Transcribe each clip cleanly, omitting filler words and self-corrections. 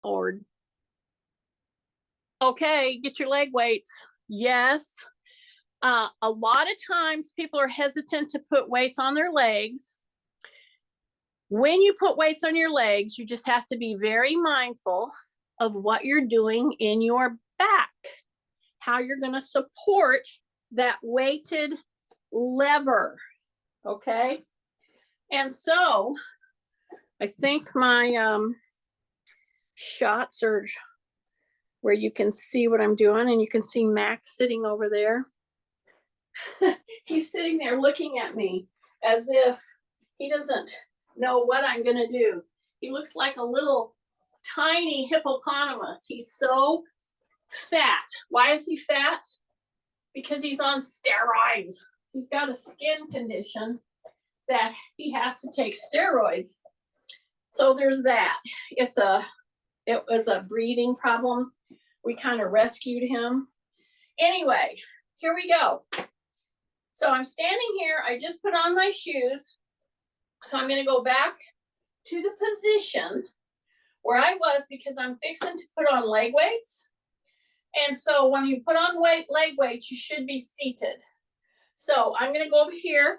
Forward. Okay, get your leg weights. Yes. A lot of times people are hesitant to put weights on their legs. When you put weights on your legs, you just have to be very mindful of what you're doing in your back, how you're going to support that weighted lever. Okay. And so I think my shots are where you can see what I'm doing, and you can see Max sitting over there. He's sitting there looking at me as if he doesn't know what I'm going to do. He looks like a little tiny hippopotamus. He's so fat. Why is he fat? Because he's on steroids. He's got a skin condition that he has to take steroids. So there's that. It was a breathing problem. We kind of rescued him. Anyway, here we go. So I'm standing here. I just put on my shoes. So I'm going to go back to the position where I was because I'm fixing to put on leg weights. And so when you put on leg weights, you should be seated. So I'm going to go over here.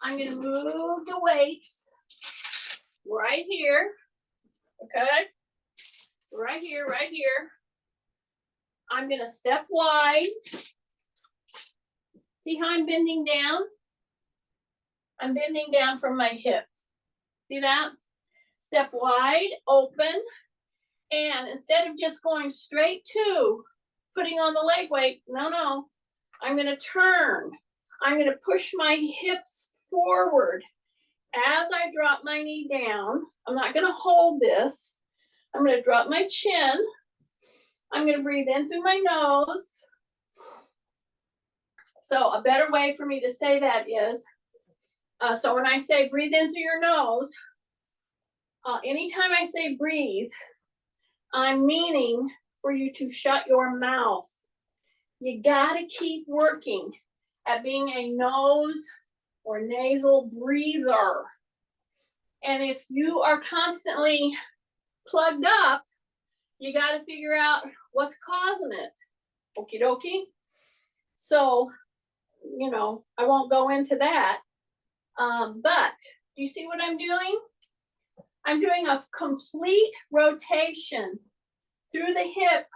I'm going to move the weights right here. Okay. Right here, right here. I'm going to step wide. See how I'm bending down? I'm bending down from my hip. See that? Step wide, open. And instead of just going straight to putting on the leg weight, no. I'm going to turn. I'm going to push my hips forward. As I drop my knee down, I'm not going to hold this. I'm going to drop my chin. I'm going to breathe in through my nose. So a better way for me to say that is, so when I say breathe in through your nose, anytime I say breathe, I'm meaning for you to shut your mouth. You got to keep working at being a nose or nasal breather. And if you are constantly plugged up, you got to figure out what's causing it. Okie dokie. So, I won't go into that. But do you see what I'm doing? I'm doing a complete rotation through the hip.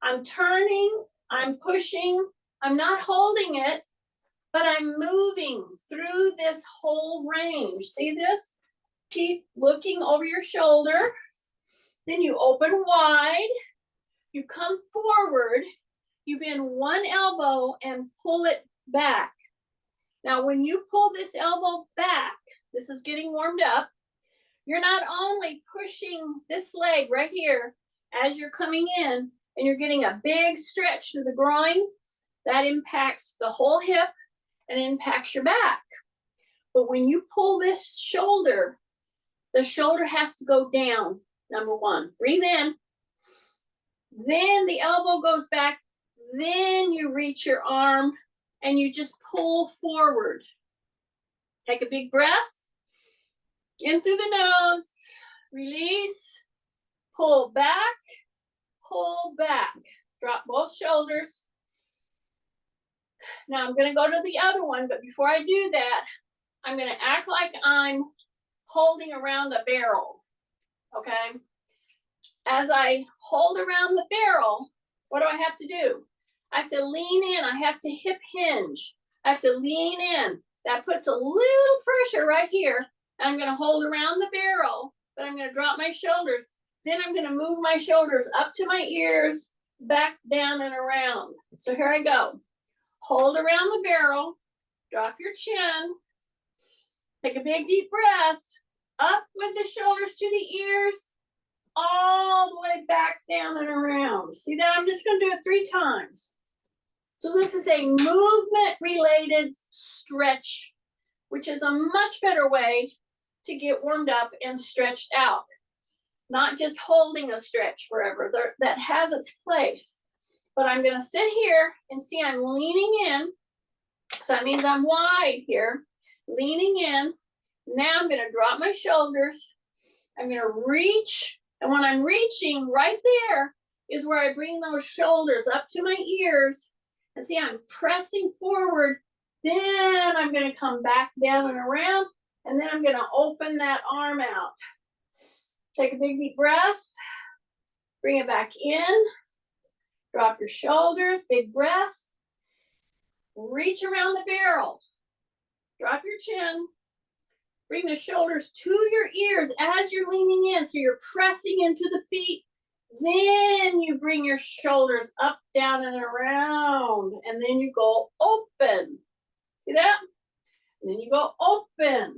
I'm turning, I'm pushing, I'm not holding it, but I'm moving through this whole range. See this? Keep looking over your shoulder. Then you open wide. You come forward. You bend one elbow and pull it back. Now, when you pull this elbow back, this is getting warmed up. You're not only pushing this leg right here as you're coming in, and you're getting a big stretch to the groin. That impacts the whole hip and impacts your back. But when you pull this shoulder, the shoulder has to go down, number one. Breathe in. Then the elbow goes back. Then you reach your arm and you just pull forward. Take a big breath. In through the nose. Release. Pull back. Pull back. Drop both shoulders. Now I'm going to go to the other one, but before I do that, I'm going to act like I'm holding around a barrel. Okay? As I hold around the barrel, what do I have to do? I have to lean in. I have to hip hinge. I have to lean in. That puts a little pressure right here. And I'm going to hold around the barrel, but I'm going to drop my shoulders. Then I'm going to move my shoulders up to my ears, back, down, and around. So here I go. Hold around the barrel. Drop your chin. Take a big deep breath. Up with the shoulders to the ears. All the way back, down, and around. See that? I'm just going to do it 3 times. So this is a movement-related stretch, which is a much better way to get warmed up and stretched out. Not just holding a stretch forever. That has its place. But I'm going to sit here and see I'm leaning in. So that means I'm wide here. Leaning in. Now I'm going to drop my shoulders. I'm going to reach And when I'm reaching, right there is where I bring those shoulders up to my ears. And see, I'm pressing forward. Then I'm going to come back down and around. And then I'm going to open that arm out. Take a big deep breath. Bring it back in. Drop your shoulders. Big breath. Reach around the barrel. Drop your chin. Bring the shoulders to your ears as you're leaning in. So you're pressing into the feet. Then you bring your shoulders up, down, and around. And then you go open. See that? And then you go open.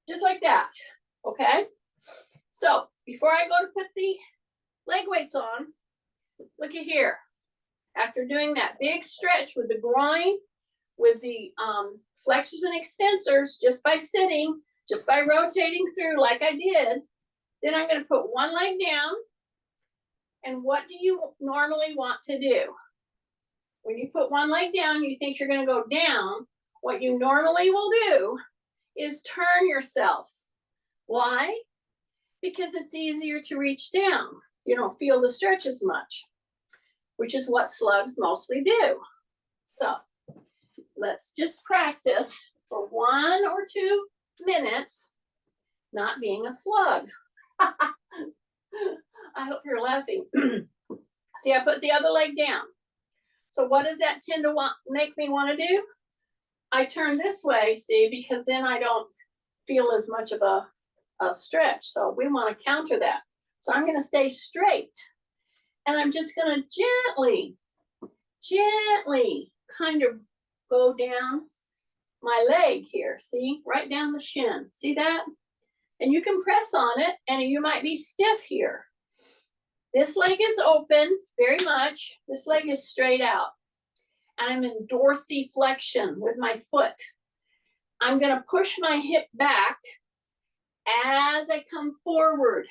Just like that. Okay? So before I go to put the leg weights on, look at here. After doing that big stretch with the groin, with the flexors and extensors, just by sitting, just by rotating through like I did, then I'm going to put one leg down. And what do you normally want to do? When you put one leg down, you think you're going to go down. What you normally will do is turn yourself. Why? Because it's easier to reach down. You don't feel the stretch as much, which is what slugs mostly do. So let's just practice for 1 or 2 minutes not being a slug. I hope you're laughing. See, I put the other leg down. So what does that tend to make me want to do? I turn this way, see, because then I don't feel as much of a stretch. So we want to counter that. So I'm going to stay straight. And I'm just going to gently kind of go down my leg here. See, right down the shin. See that? And you can press on it, and you might be stiff here. This leg is open very much. This leg is straight out. And I'm in dorsiflexion with my foot. I'm going to push my hip back as I come forward.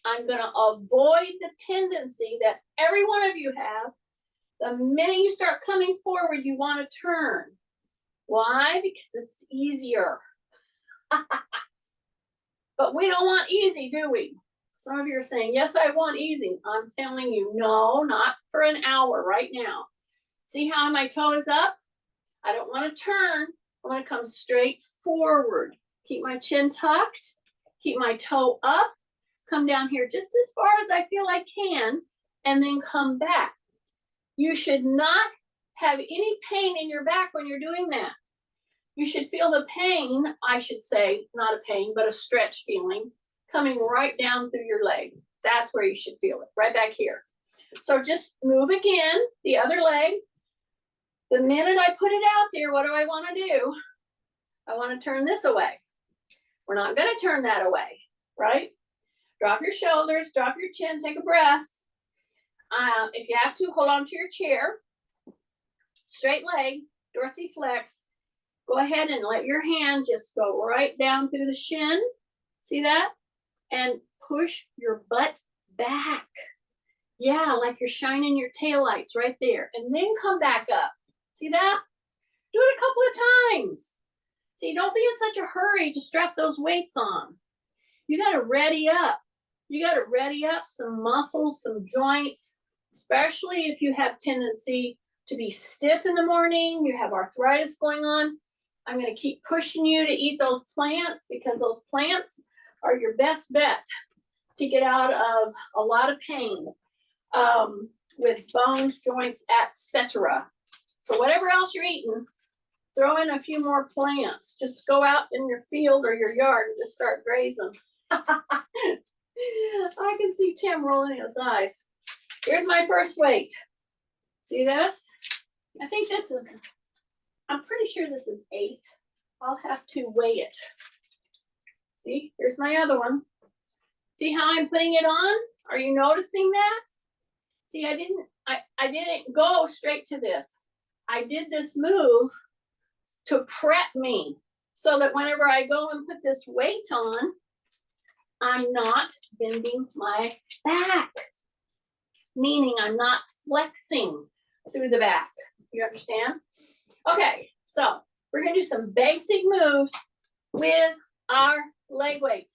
I'm going to avoid the tendency that every one of you have. The minute you start coming forward, you want to turn. Why? Because it's easier. But we don't want easy, do we? Some of you are saying, yes, I want easy. I'm telling you, no, not for an hour right now. See how my toe is up? I don't want to turn. I want to come straight forward. Keep my chin tucked. Keep my toe up. Come down here just as far as I feel I can, and then come back. You should not have any pain in your back when you're doing that. You should feel the pain, I should say, not a pain, but a stretch feeling coming right down through your leg. That's where you should feel it, right back here. So just move again, the other leg. The minute I put it out there, what do I want to do? I want to turn this away. We're not going to turn that away, right? Drop your shoulders, drop your chin, take a breath. If you have to, hold on to your chair. Straight leg, dorsiflex. Go ahead and let your hand just go right down through the shin. See that? And push your butt back. Yeah, like you're shining your taillights right there. And then come back up. See that? Do it a couple of times. See, don't be in such a hurry to strap those weights on. You got to ready up. You got to ready up some muscles, some joints, especially if you have tendency to be stiff in the morning, you have arthritis going on. I'm going to keep pushing you to eat those plants because those plants are your best bet to get out of a lot of pain with bones, joints, etc. So whatever else you're eating, throw in a few more plants. Just go out in your field or your yard and just start grazing. I can see Tim rolling his eyes. Here's my first weight. See this? I think this is, I'm pretty sure this is 8. I'll have to weigh it. See, here's my other one. See how I'm putting it on? Are you noticing that? See, I didn't go straight to this. I did this move to prep me so that whenever I go and put this weight on, I'm not bending my back, meaning I'm not flexing through the back. You understand? Okay, so we're going to do some basic moves with our leg weights.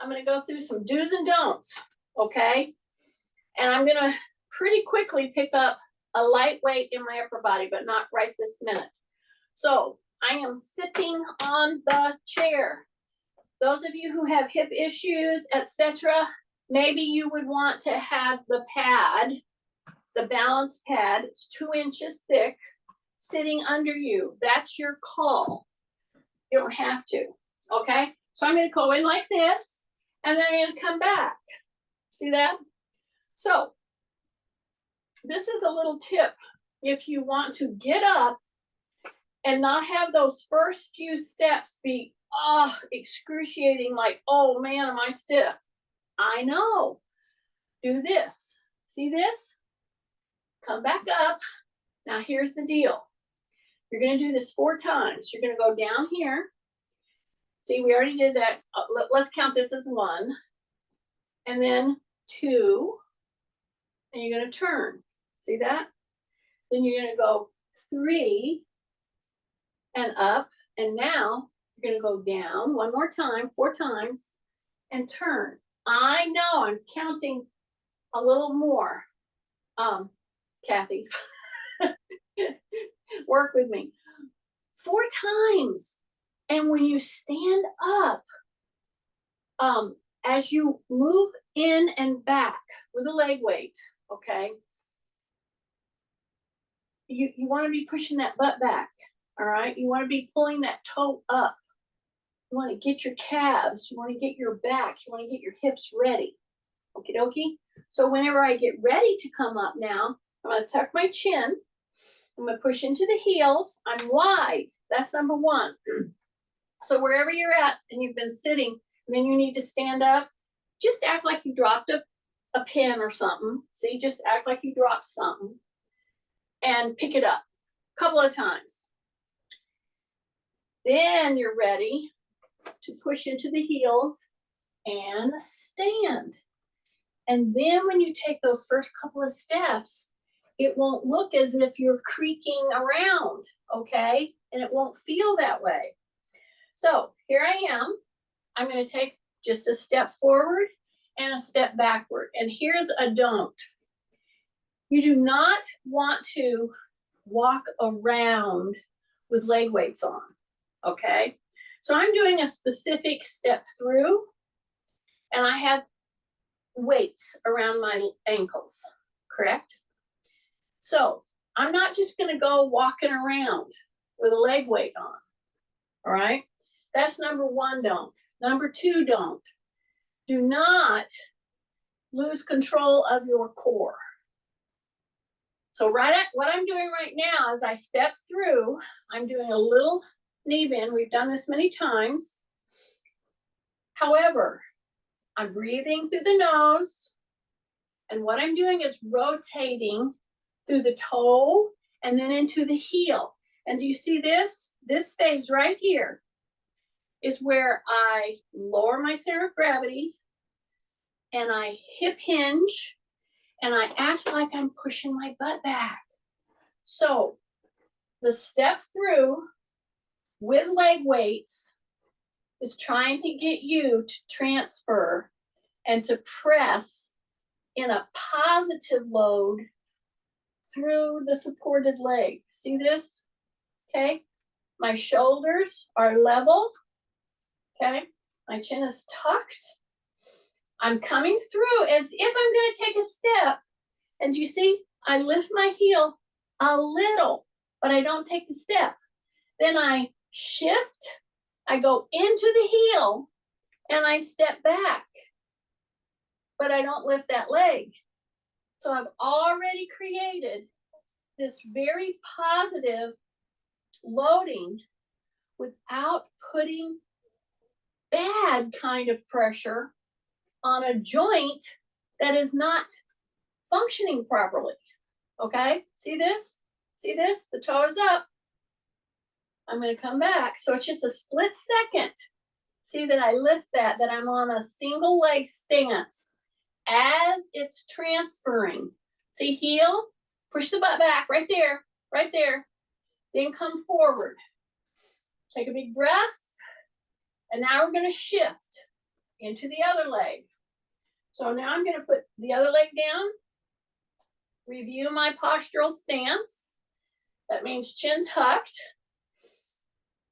I'm going to go through some do's and don'ts. okay? And I'm gonna pretty quickly pick up a light weight in my upper body, but not right this minute. So I am sitting on the chair. Those of you who have hip issues, etc., maybe you would want to have the pad, the balance pad, it's 2 inches thick, sitting under you. That's your call. You don't have to, okay? So I'm gonna go in like this, and then I'm gonna come back. See that? So this is a little tip. If you want to get up and not have those first few steps be excruciating, like, oh man, am I stiff? I know. Do this. See this? Come back up. Now here's the deal. You're going to do this 4 times. You're going to go down here. See, we already did that. Let's count this as 1. And then 2. And you're going to turn. See that? Then you're going to go 3 and up. And now you're going to go down 1 more time, 4 times, and turn. I know I'm counting a little more. Kathy, work with me. 4 times. And when you stand up, as you move in and back with a leg weight, okay, you want to be pushing that butt back, all right? You want to be pulling that toe up. You want to get your calves. You want to get your back. You want to get your hips ready. Okie dokie. So whenever I get ready to come up now, I'm going to tuck my chin. I'm going to push into the heels. I'm wide. That's number 1. So wherever you're at and you've been sitting, and then you need to stand up, just act like you dropped a pen or something. See, just act like you dropped something and pick it up a couple of times. Then you're ready to push into the heels and stand. And then when you take those first couple of steps, it won't look as if you're creaking around, okay? And it won't feel that way. So here I am. I'm going to take just a step forward and a step backward. And here's a don't. You do not want to walk around with leg weights on, okay? So I'm doing a specific step through, and I have weights around my ankles, correct? So I'm not just going to go walking around with a leg weight on, all right? That's number 1, don't. Number 2, don't. Do not lose control of your core. So what I'm doing right now as I step through, I'm doing a little knee bend. We've done this many times. However, I'm breathing through the nose, and what I'm doing is rotating through the toe and then into the heel. And do you see this? This stays right here, is where I lower my center of gravity and I hip hinge and I act like I'm pushing my butt back. So the step through with leg weights is trying to get you to transfer and to press in a positive load through the supported leg. See this? Okay. My shoulders are level. Okay. My chin is tucked. I'm coming through as if I'm going to take a step. And you see, I lift my heel a little, but I don't take the step. Then I shift, I go into the heel, and I step back. But I don't lift that leg. So I've already created this very positive loading without putting bad kind of pressure on a joint that is not functioning properly. Okay, see this? See this? The toe is up. I'm going to come back. So it's just a split second. See that I lift that I'm on a single leg stance as it's transferring. See, heel, push the butt back right there, right there. Then come forward. Take a big breath. And now we're going to shift into the other leg. So now I'm gonna put the other leg down, review my postural stance. That means chin tucked.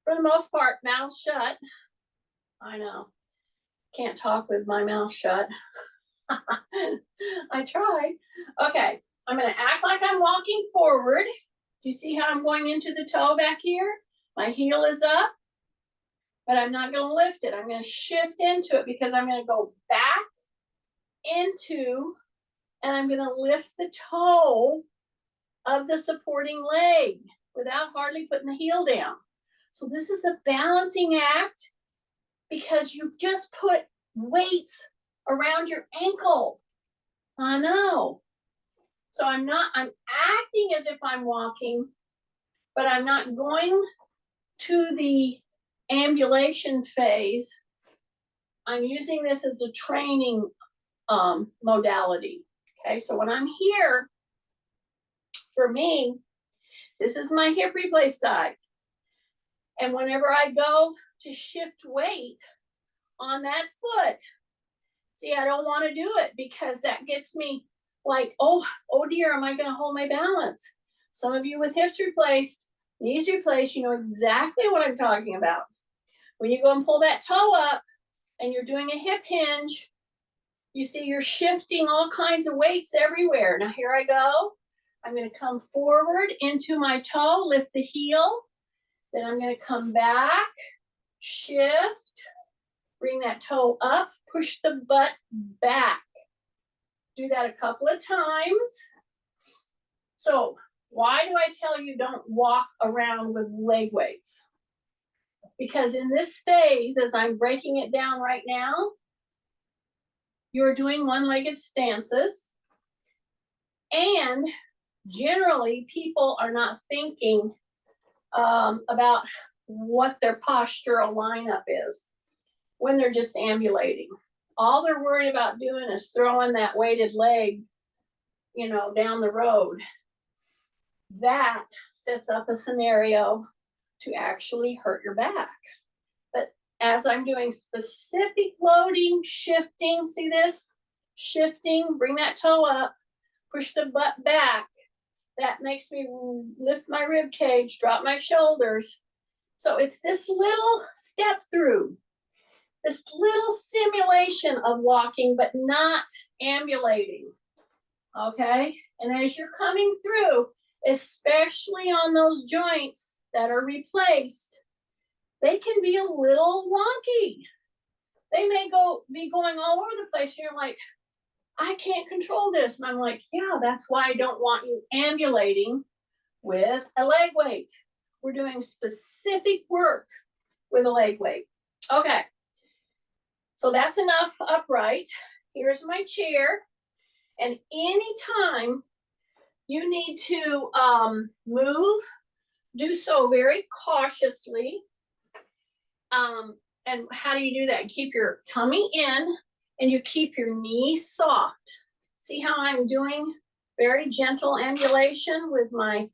For the most part, mouth shut. I know, can't talk with my mouth shut. I tried. Okay, I'm gonna act like I'm walking forward. Do you see how I'm going into the toe back here? My heel is up, but I'm not gonna lift it. I'm gonna shift into it because I'm gonna go back into, and I'm gonna lift the toe of the supporting leg without hardly putting the heel down. So this is a balancing act because you just put weights around your ankle. I know. So I'm acting as if I'm walking, but I'm not going to the ambulation phase. I'm using this as a training modality. Okay, so when I'm here, for me, this is my hip replace side. And whenever I go to shift weight on that foot, see, I don't want to do it because that gets me like, oh dear, am I going to hold my balance? Some of you with hips replaced, knees replaced, you know exactly what I'm talking about. When you go and pull that toe up and you're doing a hip hinge, you see you're shifting all kinds of weights everywhere. Now here I go. I'm going to come forward into my toe, lift the heel. Then I'm going to come back, shift, bring that toe up, push the butt back. Do that a couple of times. So why do I tell you don't walk around with leg weights? Because in this phase, as I'm breaking it down right now, you're doing one-legged stances. And generally, people are not thinking about what their postural lineup is when they're just ambulating. All they're worried about doing is throwing that weighted leg, you know, down the road. That sets up a scenario to actually hurt your back. But as I'm doing specific loading, shifting, see this? Shifting, bring that toe up, push the butt back. That makes me lift my rib cage, drop my shoulders. So it's this little step through, this little simulation of walking, but not ambulating, okay? And as you're coming through, especially on those joints that are replaced, they can be a little wonky. They may be going all over the place. You're like, I can't control this. And I'm like, yeah, that's why I don't want you ambulating with a leg weight. We're doing specific work with a leg weight. Okay, so that's enough upright. Here's my chair. And anytime you need to move, do so very cautiously. And how do you do that? You keep your tummy in and you keep your knees soft. See how I'm doing very gentle ambulation with my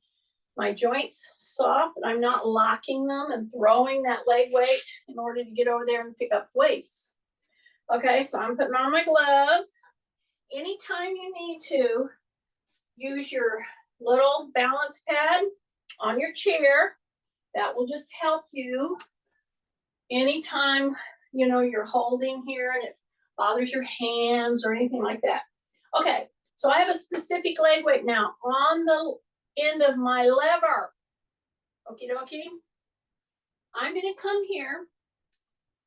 joints soft, and I'm not locking them and throwing that leg weight in order to get over there and pick up weights. Okay, so I'm putting on my gloves. Anytime you need to, use your little balance pad on your chair. That will just help you anytime, you know, you're holding here and it bothers your hands or anything like that. Okay, so I have a specific leg weight now on the end of my lever. Okie dokie. I'm going to come here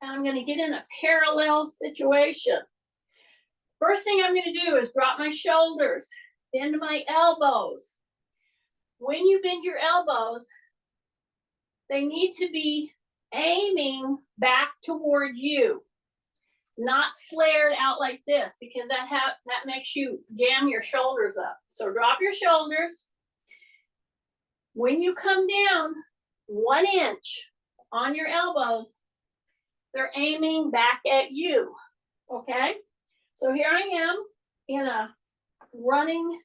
and I'm going to get in a parallel situation. First thing I'm going to do is drop my shoulders, bend my elbows. When you bend your elbows, they need to be aiming back toward you, not flared out like this, because that makes you jam your shoulders up. So drop your shoulders. When you come down 1 inch on your elbows, they're aiming back at you. Okay? So here I am in a running,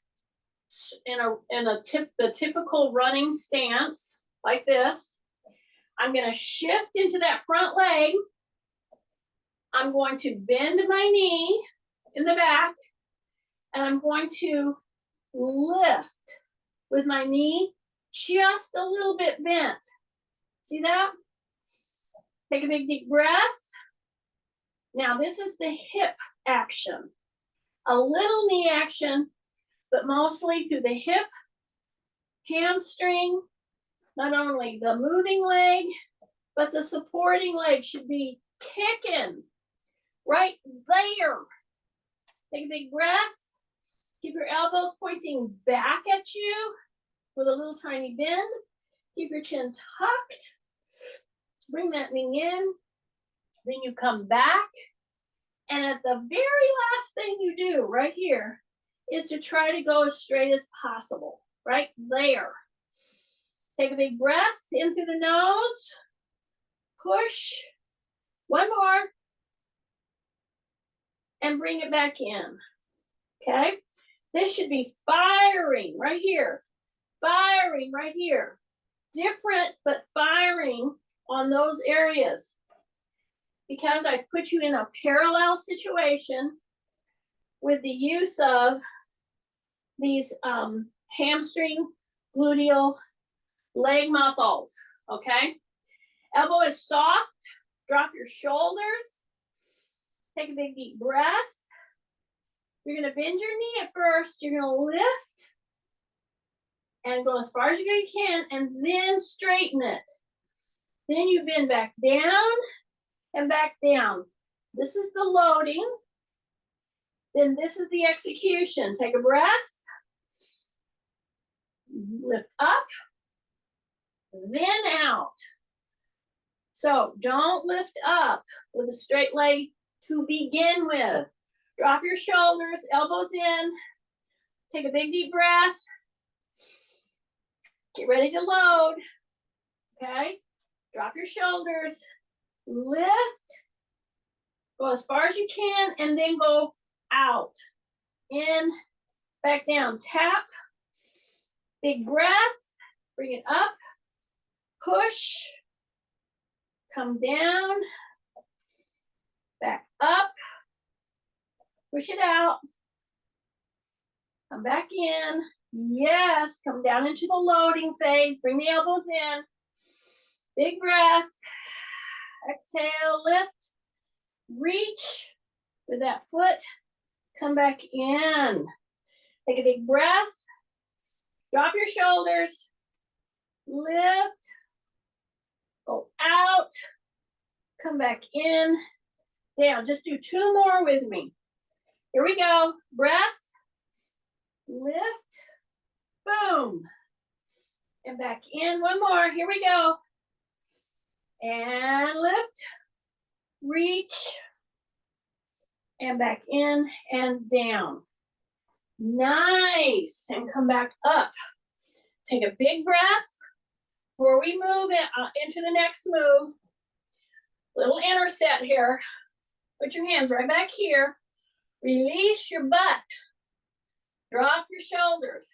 the typical running stance like this. I'm going to shift into that front leg. I'm going to bend my knee in the back, and I'm going to lift with my knee just a little bit bent. See that? Take a big deep breath. Now this is the hip action. A little knee action, but mostly through the hip, hamstring, not only the moving leg, but the supporting leg should be kicking right there. Take a big breath. Keep your elbows pointing back at you with a little tiny bend. Keep your chin tucked. Bring that knee in. Then you come back. And at the very last thing you do right here is to try to go as straight as possible. Right there. Take a big breath in through the nose. Push. One more. And bring it back in. Okay? This should be firing right here. Firing right here. Different, but firing on those areas. Because I put you in a parallel situation with the use of these hamstring, gluteal, leg muscles, okay? Elbow is soft. Drop your shoulders. Take a big deep breath. You're gonna bend your knee at first. You're gonna lift and go as far as you can, and then straighten it. Then you bend back down and back down. This is the loading. Then this is the execution. Take a breath. Lift up. Then out. So don't lift up with a straight leg to begin with. Drop your shoulders, elbows in. Take a big deep breath. Get ready to load. Okay? Drop your shoulders. Lift. Go as far as you can and then go out. In, back down. Tap. Big breath. Bring it up. Push. Come down. Back up. Push it out. Come back in. Yes, come down into the loading phase. Bring the elbows in. Big breath. Exhale, lift. Reach with that foot. Come back in. Take a big breath. Drop your shoulders. Lift. Go out. Come back in. Down. Just do two more with me. Here we go. Breath. Lift. Boom. And back in. One more. Here we go. And lift. Reach. And back in and down. Nice. And come back up. Take a big breath before we move into the next move. Little interset here. Put your hands right back here. Release your butt. Drop your shoulders.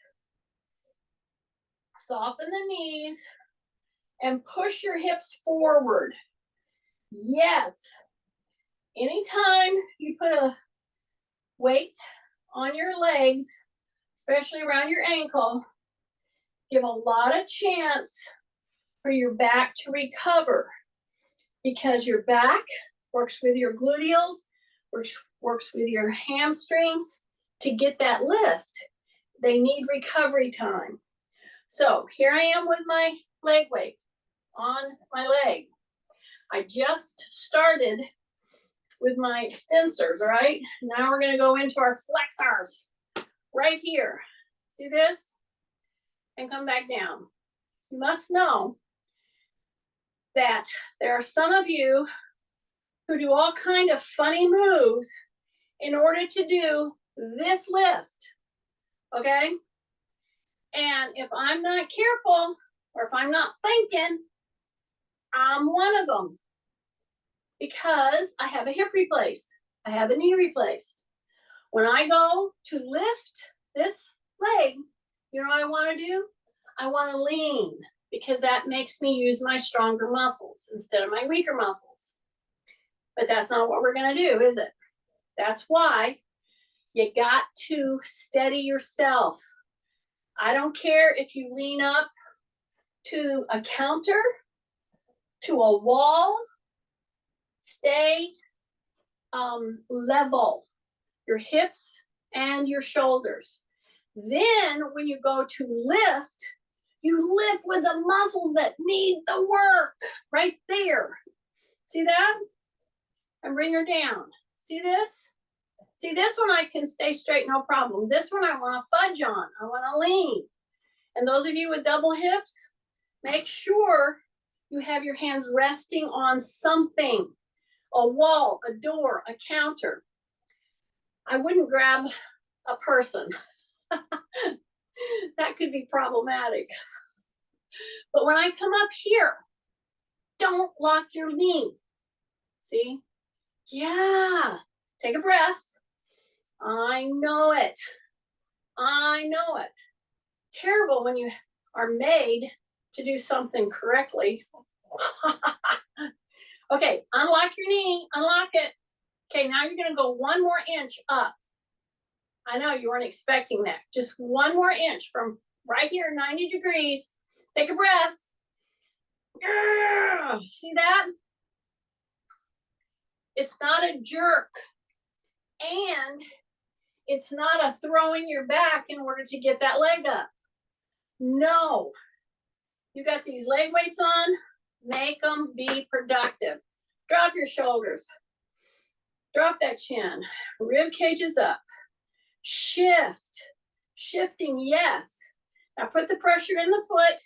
Soften the knees and push your hips forward. Yes. Anytime you put a weight on your legs, especially around your ankle, give a lot of chance for your back to recover, because your back works with your gluteals, works with your hamstrings to get that lift. They need recovery time. So here I am with my leg weight on my leg. I just started with my extensors, all right? Now we're gonna go into our flexors right here. See this? And come back down. You must know that there are some of you who do all kind of funny moves in order to do this lift, okay? And if I'm not careful, or if I'm not thinking, I'm one of them, because I have a hip replaced. I have a knee replaced. When I go to lift this leg, you know what I want to do? I want to lean, because that makes me use my stronger muscles instead of my weaker muscles. But that's not what we're going to do, is it? That's why You got to steady yourself. I don't care if you lean up to a counter, to a wall, stay level, your hips and your shoulders. Then when you go to lift, you lift with the muscles that need the work right there. See that? And bring her down. See this? See this one I can stay straight, no problem. This one I want to fudge on. I want to lean. And those of you with double hips, make sure you have your hands resting on something. A wall, a door, a counter. I wouldn't grab a person. That could be problematic. But when I come up here, don't lock your knee. See? Yeah. Take a breath. I know it. I know it. Terrible when you are made to do something correctly. Okay, unlock your knee, unlock it. Okay, now you're gonna go 1 more inch up. I know you weren't expecting that. Just 1 more inch from right here, 90 degrees. Take a breath. See that? It's not a jerk. And it's not a throwing your back in order to get that leg up. No. You got these leg weights on, make them be productive. Drop your shoulders. Drop that chin. Rib cage is up. Shift. Shifting, yes. Now put the pressure in the foot.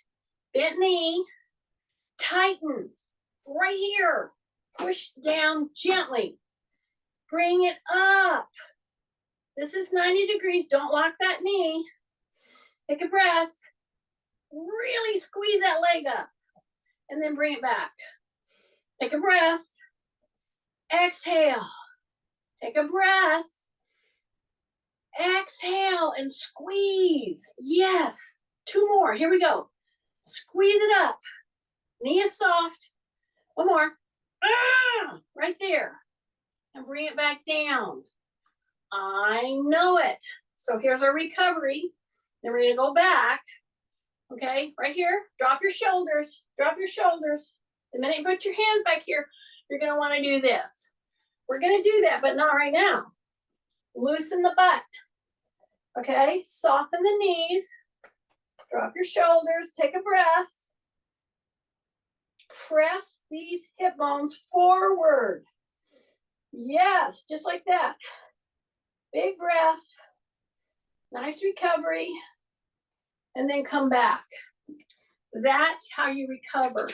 Bent knee. Tighten. Right here. Push down gently. Bring it up. This is 90 degrees. Don't lock that knee. Take a breath. Really squeeze that leg up. And then bring it back. Take a breath. Exhale. Take a breath. Exhale and squeeze. Yes. 2 more. Here we go. Squeeze it up. Knee is soft. 1 more. Right there. And bring it back down. I know it. So here's our recovery. Then we're going to go back. Okay, right here. Drop your shoulders. Drop your shoulders. The minute you put your hands back here, you're going to want to do this. We're going to do that, but not right now. Loosen the butt. Okay, soften the knees. Drop your shoulders. Take a breath. Press these hip bones forward. Yes, just like that. Big breath. Nice recovery. And then come back. That's how you recover,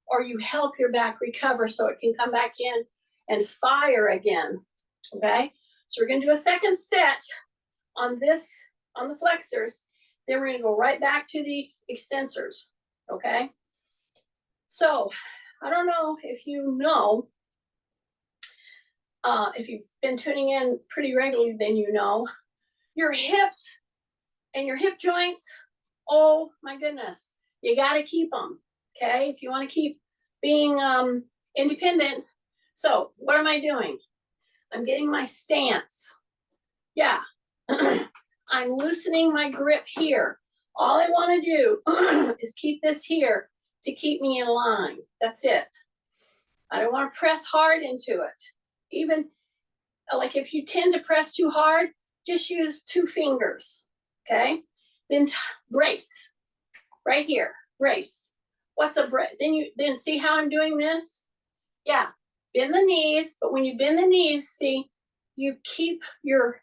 or you help your back recover so it can come back in and fire again. Okay, so we're going to do a second set on this, on the flexors. Then we're going to go right back to the extensors. Okay, so I don't know if you know, if you've been tuning in pretty regularly, then you know your hips and your hip joints. Oh my goodness, you got to keep them. Okay, if you want to keep being independent. So what am I doing? I'm getting my stance. Yeah, I'm loosening my grip here. All I want to do is keep this here to keep me in line. That's it. I don't want to press hard into it. Even like if you tend to press too hard, just use 2 fingers. Okay, then brace right here. Brace. What's a brace? Then see how I'm doing this? Yeah, bend the knees, but when you bend the knees, see, you keep your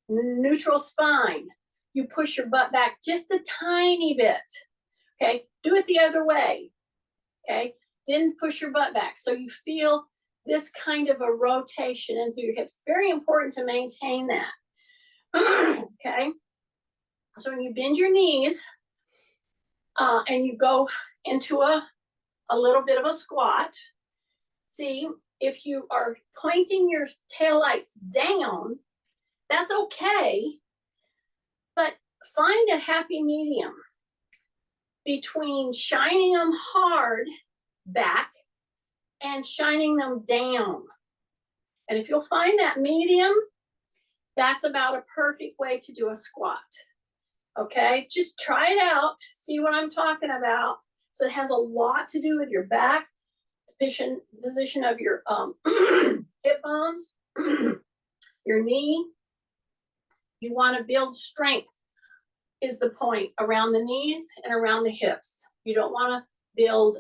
neutral spine. You push your butt back just a tiny bit. Okay, do it the other way. Okay, then push your butt back so you feel this kind of a rotation in through your hips. Very important to maintain that. Okay, so when you bend your knees and you go into a little bit of a squat, see, if you are pointing your taillights down, that's okay, but find a happy medium between shining them hard back and shining them down. And if you'll find that medium, That's about a perfect way to do a squat. Okay, just try it out, see what I'm talking about. So it has a lot to do with your back, position of your hip bones, your knee. You want to build strength is the point around the knees and around the hips. You don't want to build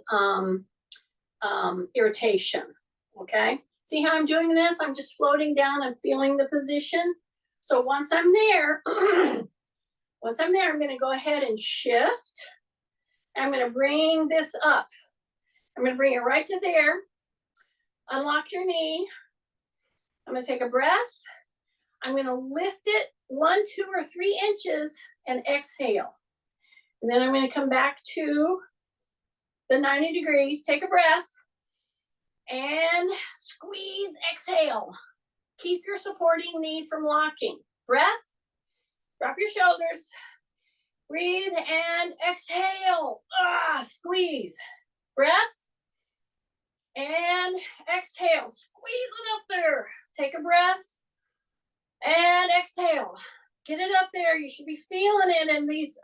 irritation, okay? See how I'm doing this? I'm just floating down and feeling the position. So once I'm there, I'm gonna go ahead and shift. I'm gonna bring this up. I'm gonna bring it right to there. Unlock your knee. I'm gonna take a breath. I'm gonna lift it 1, 2, or 3 inches and exhale. And then I'm gonna come back to the 90 degrees, take a breath, and squeeze, exhale. Keep your supporting knee from locking. Breath, drop your shoulders, breathe and exhale. Squeeze. Breath and exhale. Squeeze it up there. Take a breath and exhale. Get it up there. You should be feeling it in these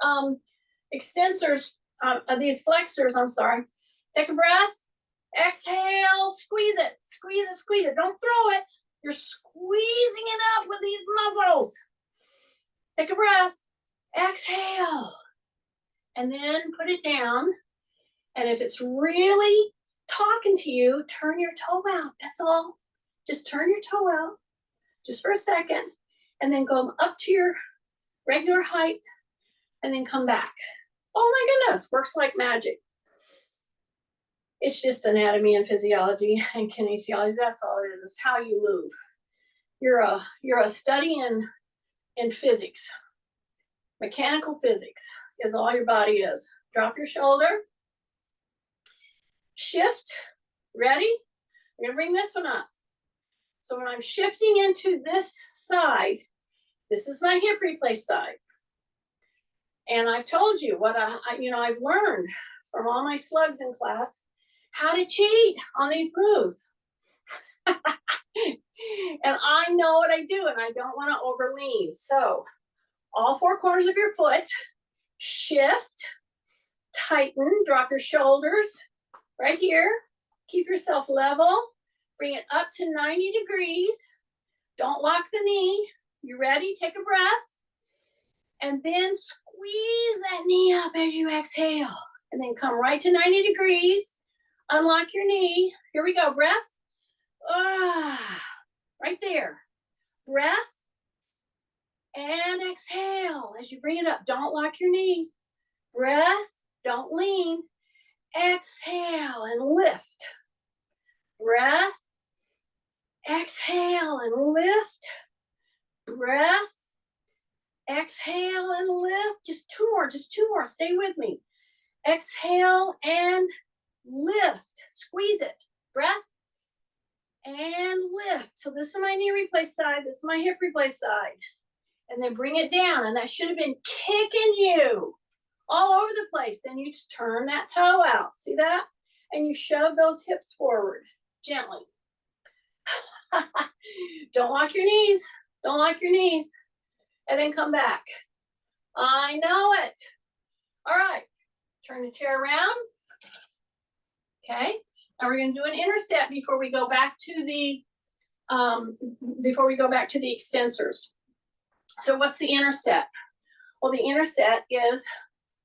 extensors, these flexors, I'm sorry. Take a breath, exhale, squeeze it, squeeze it, squeeze it. Don't throw it. You're squeezing it up with these muscles. Take a breath, exhale, and then put it down. And if it's really talking to you, turn your toe out. That's all. Just turn your toe out just for a second, and then go up to your regular height, and then come back. Oh my goodness, works like magic. It's just anatomy and physiology and kinesiology. That's all it is. It's how you move. You're a study in physics. Mechanical physics is all your body is. Drop your shoulder. Shift. Ready? I'm gonna bring this one up. So when I'm shifting into this side, this is my hip replace side. And I've told you what I've learned from all my slugs in class, how to cheat on these moves. And I know what I do, and I don't want to overlean. So all 4 corners of your foot, shift, tighten, drop your shoulders right here. Keep yourself level. Bring it up to 90 degrees. Don't lock the knee. You ready? Take a breath. And then squeeze that knee up as you exhale. And then come right to 90 degrees. Unlock your knee. Here we go. Breath. Right there. Breath. And exhale as you bring it up. Don't lock your knee. Breath. Don't lean. Exhale and lift. Breath. Exhale and lift. Breath. Exhale and lift. Just two more. Stay with me. Exhale and lift. Squeeze it. Breath. And lift. So this is my knee replace side. This is my hip replace side. And then bring it down. And that should have been kicking you all over the place. Then you just turn that toe out. See that? And you shove those hips forward gently. Don't lock your knees. Don't lock your knees. And then come back. I know it. All right. Turn the chair around. Okay. Now we're going to do an interset before we go back to the extensors. So what's the interset? Well, the interset is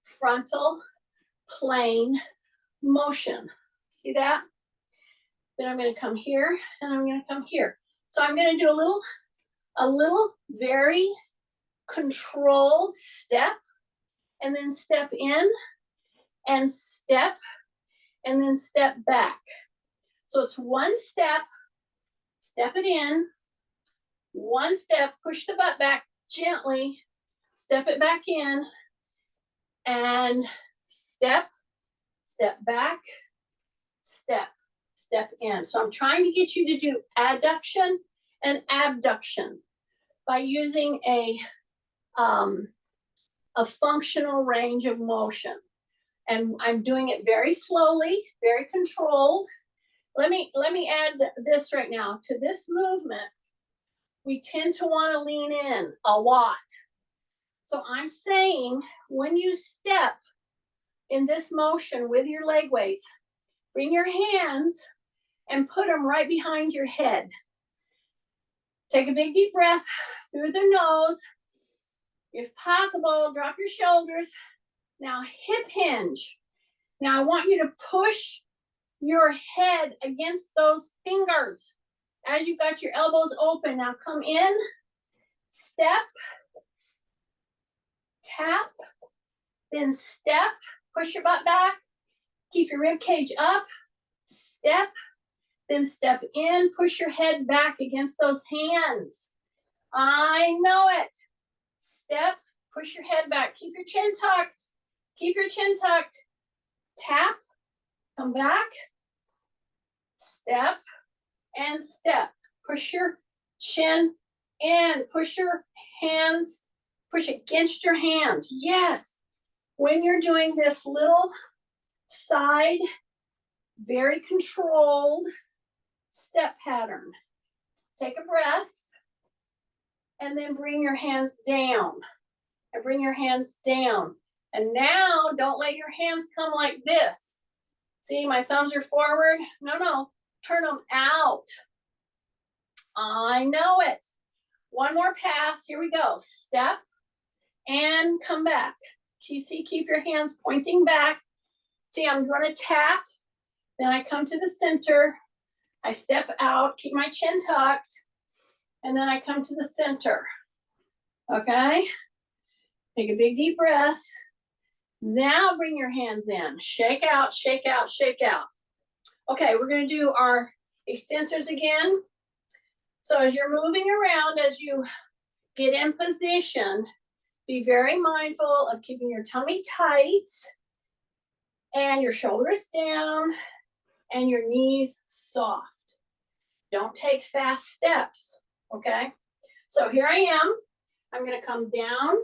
frontal plane motion. See that? Then I'm going to come here and I'm going to come here. So I'm going to do a little very controlled step, and then step in and then step back. So it's one step, step it in, one step, push the butt back gently, step it back in, and step back, step in. So I'm trying to get you to do adduction and abduction by using a functional range of motion. And I'm doing it very slowly, very controlled. Let me add this right now. To this movement, we tend to want to lean in a lot. So I'm saying when you step in this motion with your leg weights, bring your hands and put them right behind your head. Take a big deep breath through the nose. If possible, drop your shoulders. Now hip hinge. Now I want you to push your head against those fingers as you got your elbows open. Now come in, step, tap, then step, push your butt back, keep your rib cage up, step, then step in, push your head back against those hands. I know it. Step, push your head back, keep your chin tucked, keep your chin tucked, tap, come back, step, and step. Push your chin in, push your hands, push against your hands. Yes, when you're doing this little side, very controlled step pattern, take a breath and then bring your hands down and bring your hands down. And now don't let your hands come like this. See, my thumbs are forward. No, turn them out. I know it. One more pass. Here we go. Step and come back. You see, keep your hands pointing back. See, I'm going to tap. Then I come to the center. I step out, keep my chin tucked, and then I come to the center. Okay? Take a big deep breath. Now bring your hands in. Shake out, shake out, shake out. Okay, we're going to do our extensors again. So as you're moving around, as you get in position, be very mindful of keeping your tummy tight and your shoulders down and your knees soft. Don't take fast steps, okay? So here I am. I'm going to come down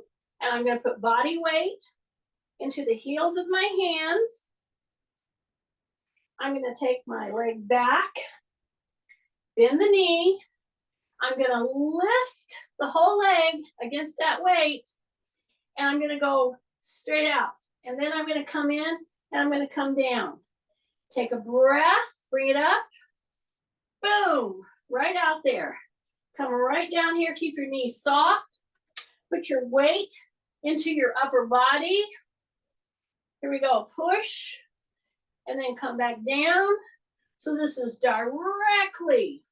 and I'm going to put body weight into the heels of my hands. I'm going to take my leg back, bend the knee. I'm going to lift the whole leg against that weight, and I'm going to go straight out. And then I'm going to come in and I'm going to come down. Take a breath, bring it up. Boom, right out there. Come right down here, keep your knees soft. Put your weight into your upper body. Here we go, push, and then come back down. So this is directly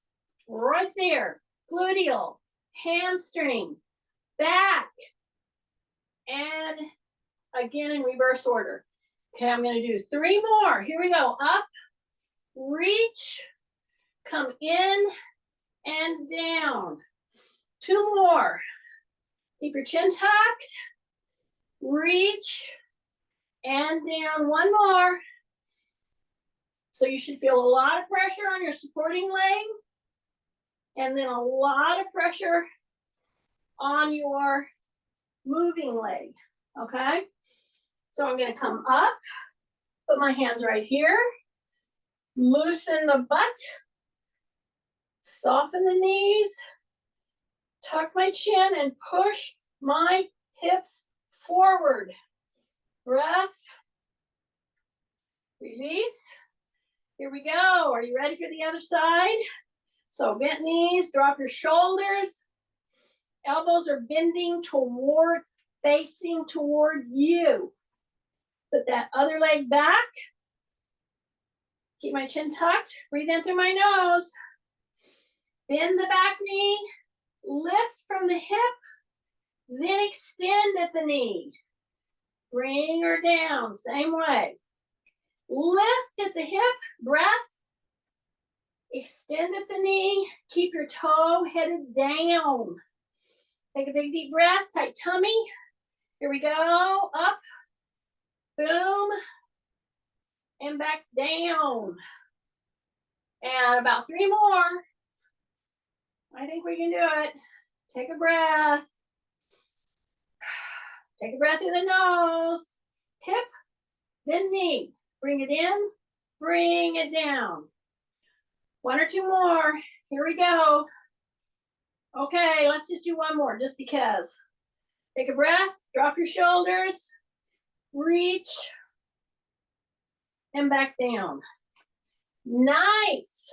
right there. Gluteal, hamstring, back, and again in reverse order. Okay, I'm going to do 3 more. Here we go. Up, reach, come in, and down. 2 more. Keep your chin tucked, reach, and down. 1 more. So you should feel a lot of pressure on your supporting leg, and then a lot of pressure on your moving leg, okay? So I'm gonna come up, put my hands right here, loosen the butt, soften the knees, tuck my chin, and push my hips forward. Breath, release. Here we go. Are you ready for the other side? So bent knees, drop your shoulders. Elbows are bending toward, facing toward you. Put that other leg back. Keep my chin tucked. Breathe in through my nose. Bend the back knee. Lift from the hip. Then extend at the knee. Bring her down, same way. Lift at the hip, breath. Extend at the knee. Keep your toe headed down. Take a big deep breath, tight tummy. Here we go, up, boom, and back down. And about 3 more. I think we can do it. Take a breath. Take a breath through the nose. Hip, then knee. Bring it in, bring it down. 1 or 2 more. Here we go. Okay, let's just do one more just because. Take a breath, drop your shoulders, reach, and back down. Nice.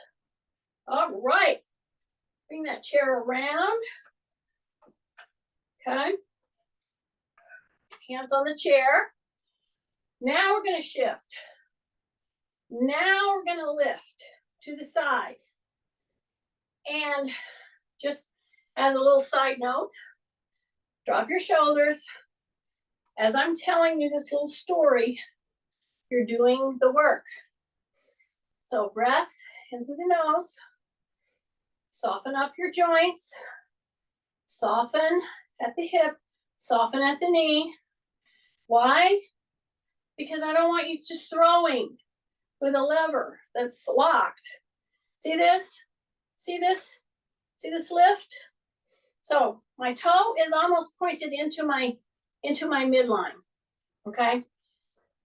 All right. Bring that chair around. Okay. Hands on the chair. Now we're going to shift. Now we're going to lift to the side. And just as a little side note, drop your shoulders. As I'm telling you this little story, you're doing the work. So breath in through the nose. Soften up your joints. Soften at the hip. Soften at the knee. Why? Because I don't want you just throwing with a lever that's locked. See this? See this? See this lift? So my toe is almost pointed into my midline, okay?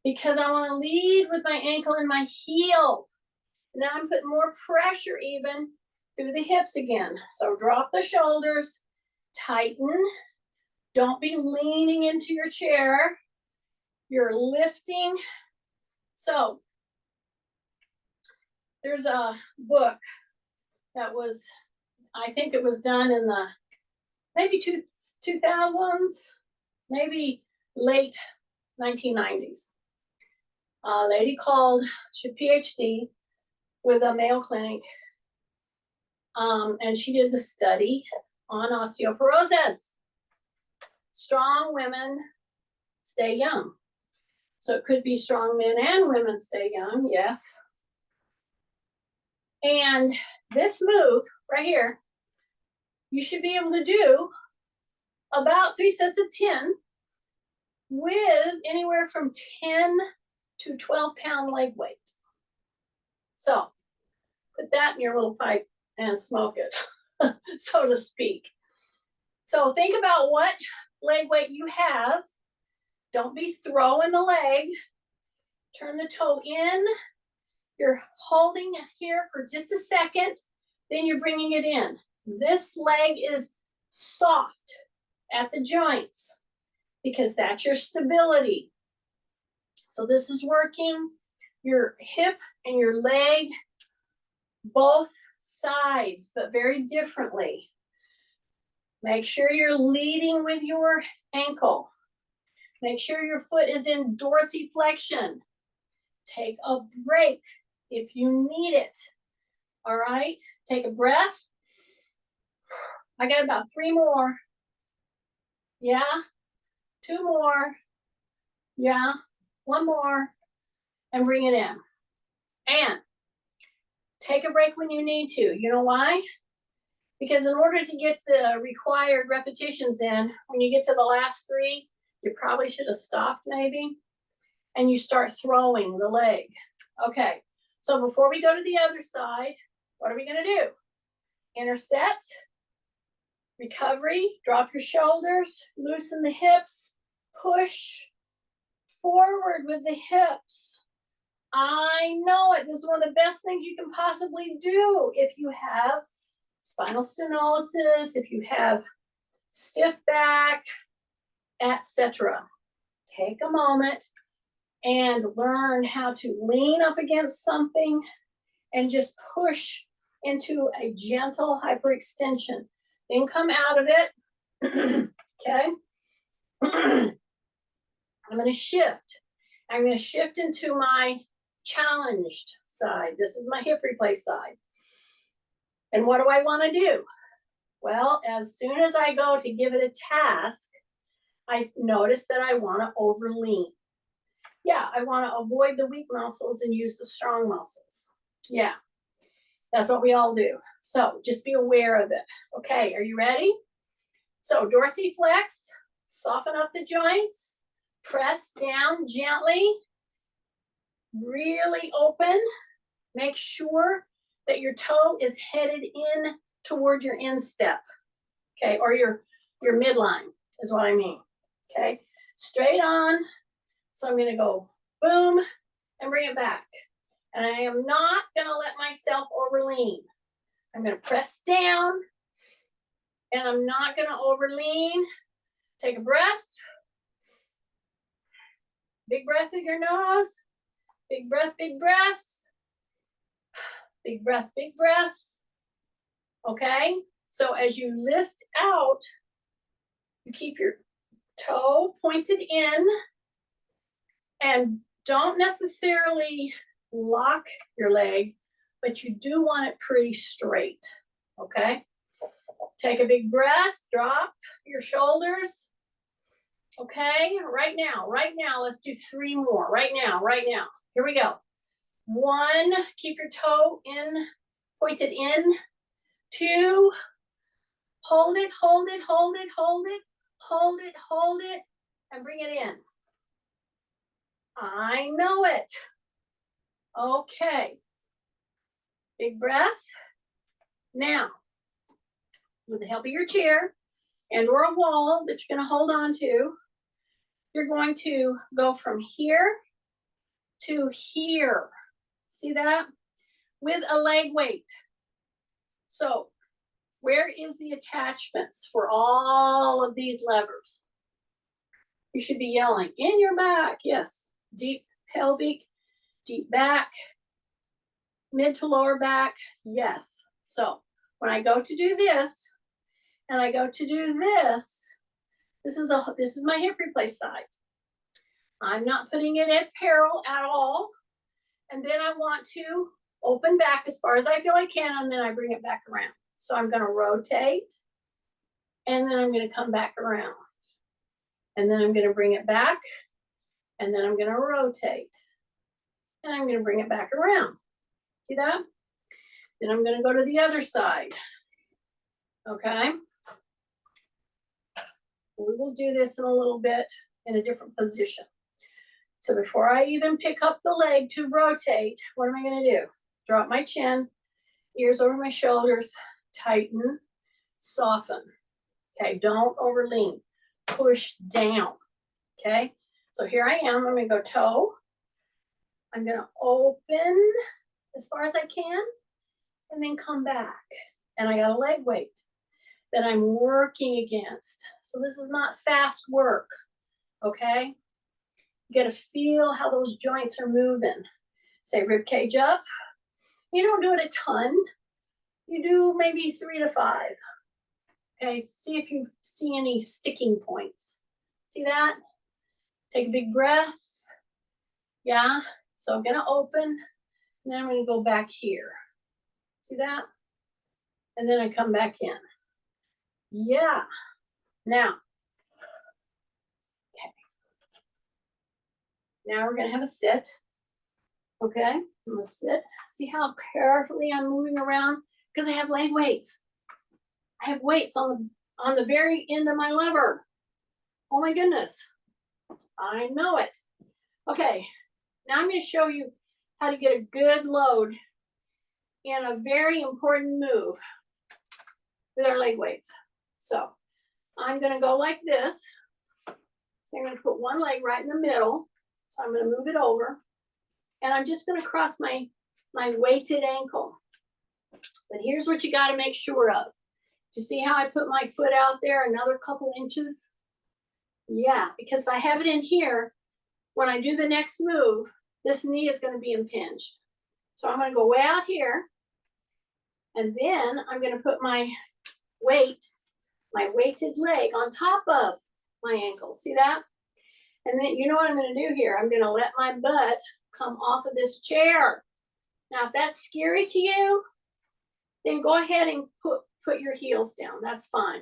Because I want to lead with my ankle and my heel. Now I'm putting more pressure even through the hips again. So drop the shoulders, tighten. Don't be leaning into your chair. You're lifting. So there's a book that was, I think it was done in the maybe 2000s, maybe late 1990s. A lady called, she had a PhD with a Mayo Clinic, and she did the study on osteoporosis. Strong women stay young. So it could be strong men and women stay young, yes. And this move right here, you should be able to do about 3 sets of 10 with anywhere from 10 to 12-pound leg weight. So put that in your little pipe and smoke it, so to speak. So think about what leg weight you have. Don't be throwing the leg. Turn the toe in. You're holding here for just a second, then you're bringing it in. This leg is soft at the joints because that's your stability. So this is working your hip and your leg, both sides, but very differently. Make sure you're leading with your ankle. Make sure your foot is in dorsiflexion. Take a break if you need it. All right, take a breath. I got about 3 more. Yeah, 2 more. Yeah, 1 more. And bring it in. And take a break when you need to. You know why? Because in order to get the required repetitions in, when you get to the last 3, you probably should have stopped maybe. And you start throwing the leg. Okay, so before we go to the other side, what are we going to do? Interset, recovery, drop your shoulders, loosen the hips, push forward with the hips. I know it. This is one of the best things you can possibly do if you have spinal stenosis, if you have stiff back, etc. Take a moment and learn how to lean up against something and just push into a gentle hyperextension. Then come out of it. Okay. I'm going to shift. I'm going to shift into my challenged side. This is my hip replace side. And what do I want to do? Well, as soon as I go to give it a task, I notice that I want to overlean. Yeah, I want to avoid the weak muscles and use the strong muscles. Yeah, that's what we all do. So just be aware of it. Okay, are you ready? So dorsiflex, soften up the joints, press down gently, really open. Make sure that your toe is headed in toward your instep, okay, or your midline is what I mean, okay? Straight on. So I'm going to go boom and bring it back. And I am not going to let myself overlean. I'm going to press down And I'm not gonna overlean. Take a breath. Big breath through your nose. Big breath, big breaths. Big breath, big breaths. Okay? So as you lift out, you keep your toe pointed in and don't necessarily lock your leg, but you do want it pretty straight. Okay? Take a big breath, drop your shoulders. Okay, right now, let's do 3 more. Right now. Here we go. 1, keep your toe in, pointed in. 2, hold it, hold it, hold it, hold it, hold it, hold it, and bring it in. I know it. Okay. Big breath. Now, with the help of your chair and or a wall that you're going to hold on to, you're going to go from here to here. See that? With a leg weight. So where is the attachments for all of these levers? You should be yelling in your back. Yes. Deep pelvic, deep back, mid to lower back. Yes. So when I go to do this and I go to do this, this is my hip replace side. I'm not putting it at peril at all. And then I want to open back as far as I feel I can, and then I bring it back around. So I'm going to rotate, and then I'm going to come back around. And then I'm going to bring it back, and then I'm going to rotate. And I'm going to bring it back around. See that? Then I'm going to go to the other side. Okay? We will do this in a little bit in a different position. So before I even pick up the leg to rotate, what am I going to do? Drop my chin, ears over my shoulders, tighten, soften. Okay, don't overlean. Push down. Okay, so here I am. I'm going to go toe. I'm going to open as far as I can and then come back. And I got a leg weight that I'm working against. So this is not fast work. Okay, you got to feel how those joints are moving. Say rib cage up. You don't do it a ton. You do maybe 3 to 5. Okay, see if you see any sticking points. See that? Take a big breath. Yeah, so I'm gonna open, and then I'm gonna go back here. See that? And then I come back in. Yeah, now. Okay. Now we're gonna have a sit. Okay, I'm gonna sit. See how carefully I'm moving around? Because I have leg weights. I have weights on the very end of my lever. Oh my goodness. I know it. Okay, now I'm going to show you how to get a good load in a very important move with our leg weights. So I'm going to go like this. So I'm going to put one leg right in the middle. So I'm going to move it over. And I'm just going to cross my weighted ankle. But here's what you got to make sure of. You see how I put my foot out there another couple inches? Yeah, because if I have it in here, when I do the next move, this knee is going to be impinged. So I'm going to go way out here. And then I'm going to put my weight, my weighted leg on top of my ankle. See that? And then you know what I'm going to do here? I'm going to let my butt come off of this chair. Now, if that's scary to you, then go ahead and put your heels down. That's fine.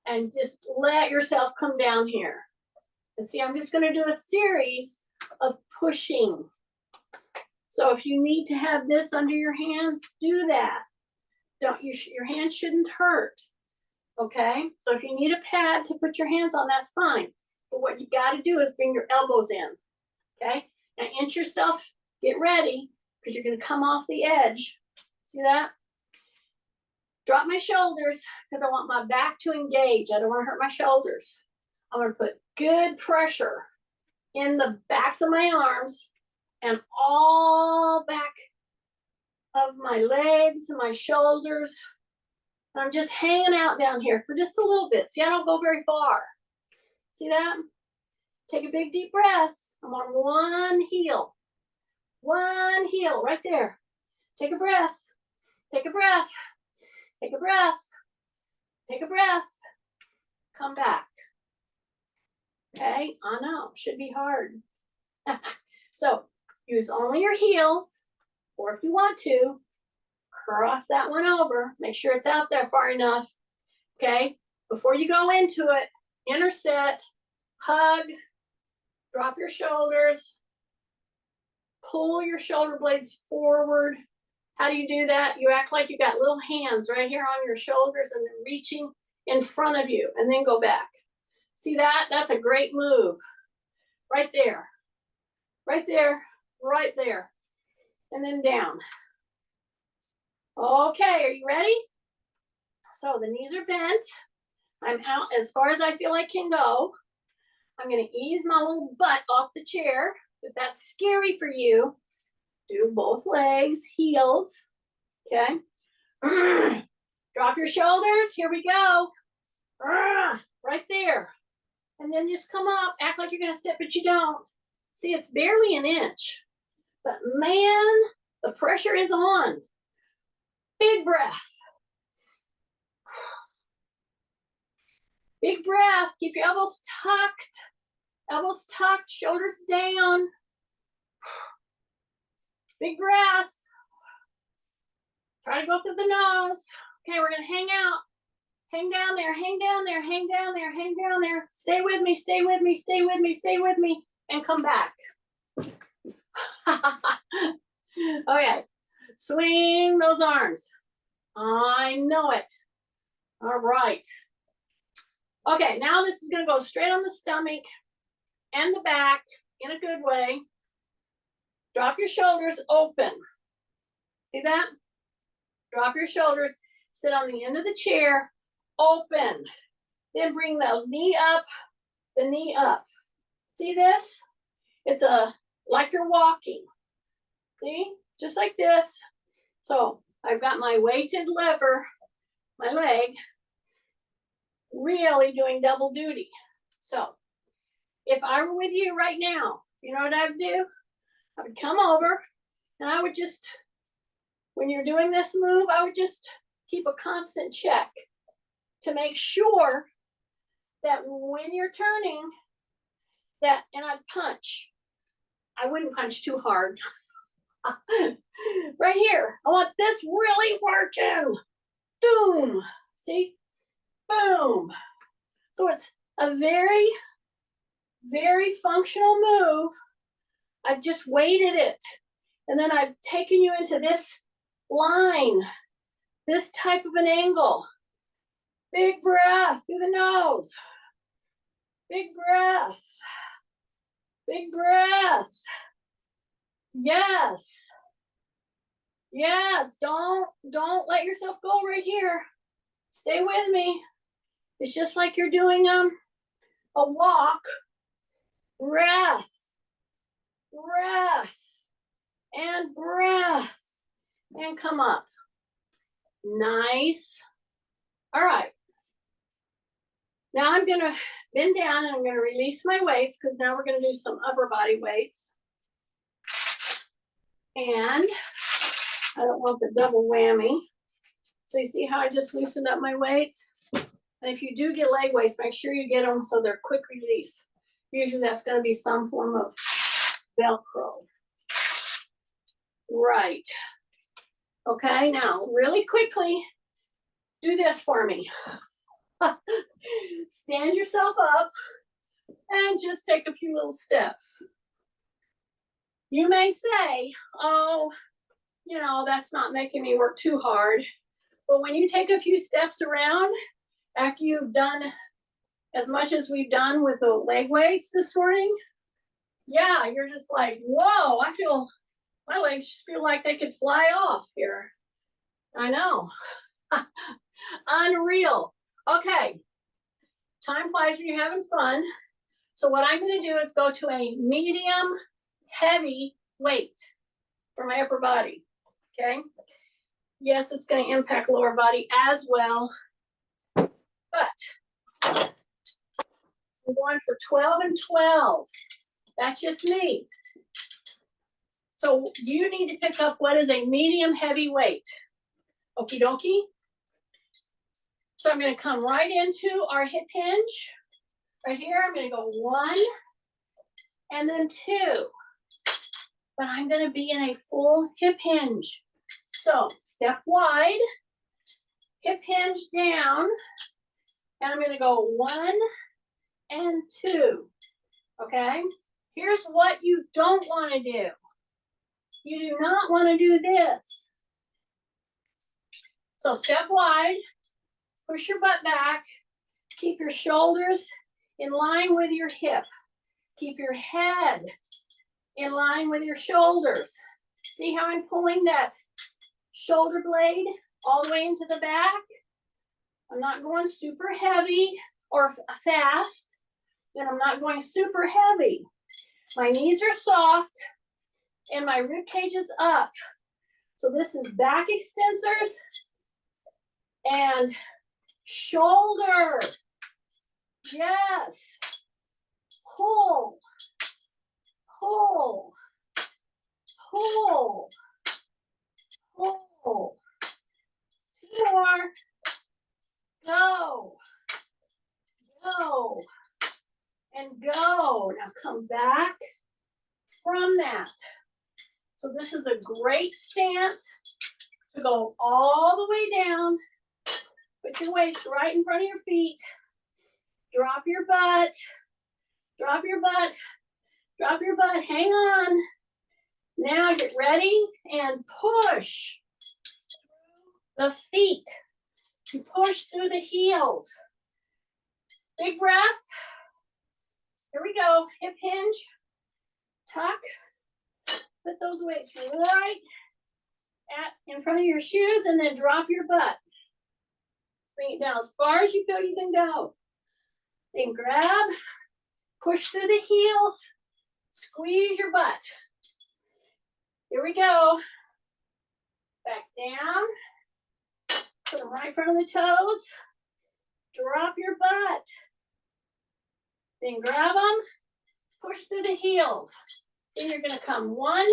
And just let yourself come down here. And see, I'm just going to do a series of pushing. So if you need to have this under your hands, do that. Your hands shouldn't hurt. Okay? So if you need a pad to put your hands on, that's fine. But what you got to do is bring your elbows in. Okay? Now inch yourself, get ready, because you're going to come off the edge. See that? Drop my shoulders, because I want my back to engage. I don't want to hurt my shoulders. I'm going to put good pressure in the backs of my arms and all back of my legs and my shoulders. I'm just hanging out down here for just a little bit. See, I don't go very far. See that? Take a big deep breath. I'm on one heel. One heel right there. Take a breath. Take a breath. Take a breath. Take a breath. Come back. Okay, I know, should be hard. So use only your heels, or if you want to, cross that one over. Make sure it's out there far enough. Okay, before you go into it, interset, hug, drop your shoulders, pull your shoulder blades forward. How do you do that? You act like you got little hands right here on your shoulders and then reaching in front of you, and then go back. See that? That's a great move. Right there. Right there. Right there. And then down. Okay, are you ready? So the knees are bent. I'm out as far as I feel I can go. I'm going to ease my little butt off the chair. If that's scary for you, do both legs, heels. Okay. Drop your shoulders. Here we go. Right there. And then just come up, act like you're gonna sit, but you don't. See, it's barely an inch. But man, the pressure is on. Big breath. Big breath. Keep your elbows tucked. Elbows tucked, shoulders down. Big breath. Try to go through the nose. Okay, we're gonna hang out. Hang down there, hang down there, hang down there, hang down there. Stay with me, stay with me, stay with me, stay with me, and come back. Okay, swing those arms. I know it. All right. Okay, now this is gonna go straight on the stomach and the back in a good way. Drop your shoulders open. See that? Drop your shoulders, sit on the end of the chair, open. Then bring the knee up, the knee up. See this? It's like you're walking. See? Just like this. So I've got my weighted lever, my leg, really doing double duty. So if I were with you right now, you know what I would do? I would come over and I would just, when you're doing this move, I would just keep a constant check to make sure that when you're turning, that, and I'd punch. I wouldn't punch too hard. Right here, I want this really working. Boom, see? Boom. So it's a very, very functional move. I've just weighted it. And then I've taken you into this line, this type of an angle. Big breath through the nose. Big breath. Big breath. Yes. Yes. Don't let yourself go right here. Stay with me. It's just like you're doing a walk. Breath. Breath. And breath. And come up. Nice. All right. Now I'm going to bend down and I'm going to release my weights because now we're going to do some upper body weights. And I don't want the double whammy. So you see how I just loosened up my weights? And if you do get leg weights, make sure you get them so they're quick release. Usually that's going to be some form of Velcro. Right. Okay, now really quickly, do this for me. Stand yourself up and just take a few little steps. You may say, oh, you know, that's not making me work too hard. But when you take a few steps around, after you've done as much as we've done with the leg weights this morning, yeah, you're just like, whoa, I feel, my legs just feel like they could fly off here. I know. Unreal. Okay. Time flies when you're having fun. So what I'm going to do is go to a medium heavy weight for my upper body. Okay. Yes, it's going to impact lower body as well. But I'm going for 12 and 12. That's just me. So you need to pick up what is a medium heavy weight. Okie dokie. So I'm going to come right into our hip hinge. Right here, I'm going to go 1 and then 2. But I'm going to be in a full hip hinge. So step wide, hip hinge down, and I'm going to go 1 and 2. Okay? Here's what you don't want to do. You do not want to do this. So step wide, push your butt back, keep your shoulders in line with your hip. Keep your head in line with your shoulders. See how I'm pulling that shoulder blade all the way into the back? I'm not going super heavy or fast, and I'm not going super heavy. My knees are soft and my rib cage is up. So this is back extensors and shoulder. Yes. Pull, pull, pull, pull. 2 more. Go, go, and go. Now come back from that. So this is a great stance to go all the way down. Put your weights right in front of your feet. Drop your butt. Drop your butt. Drop your butt. Hang on. Now get ready and push through the feet. You push through the heels. Big breath. Here we go. Hip hinge. Tuck. Put those weights right in front of your shoes and then drop your butt. Bring it down as far as you feel you can go. Then grab, push through the heels, squeeze your butt. Here we go. Back down. Put them right in front of the toes. Drop your butt. Then grab them, push through the heels. Then you're going to come 1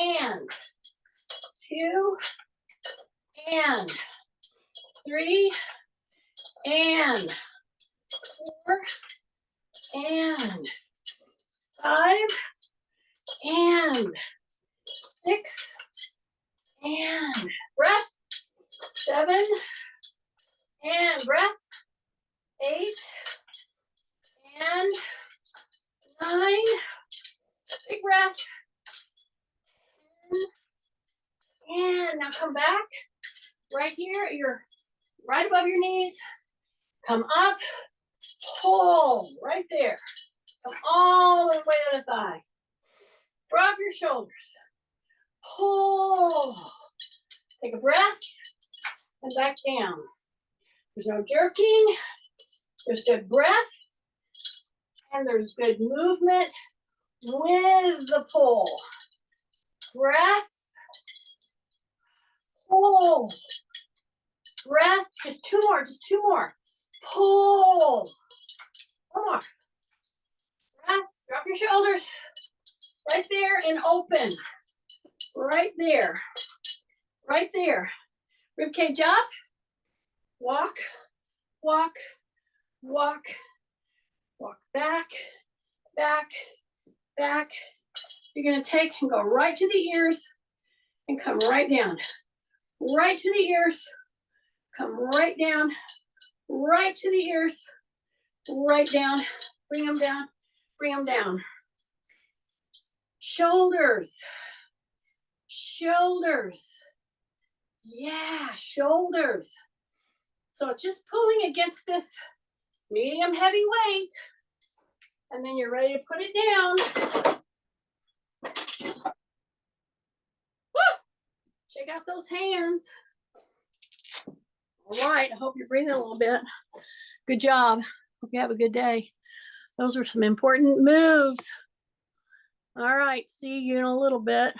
and 2 and 3 and 4 and 5 and 6 and breath. 7 and breath. 8 and 9. Big breath. 10. And now come back. Right here, you're right above your knees. Come up. Pull right there. Come all the way to the thigh. Drop your shoulders. Pull. Take a breath and back down. There's no jerking. There's good breath. And there's good movement with the pull. Breath. Pull. Breath. Just 2 more. Just 2 more. Pull. 1 more. Breath. Drop your shoulders. Right there and open. Right there. Right there. Rib cage up. Walk. Walk. Walk. Walk back. Back. Back. You're going to take and go right to the ears and come right down. Right to the ears. Come right down. Right to the ears. Right down. Bring them down. Bring them down. Shoulders. Shoulders. Yeah, shoulders. So just pulling against this medium heavy weight. And then you're ready to put it down. Woo! Check out those hands. All right, I hope you're breathing a little bit. Good job. Hope you have a good day. Those are some important moves. All right, see you in a little bit.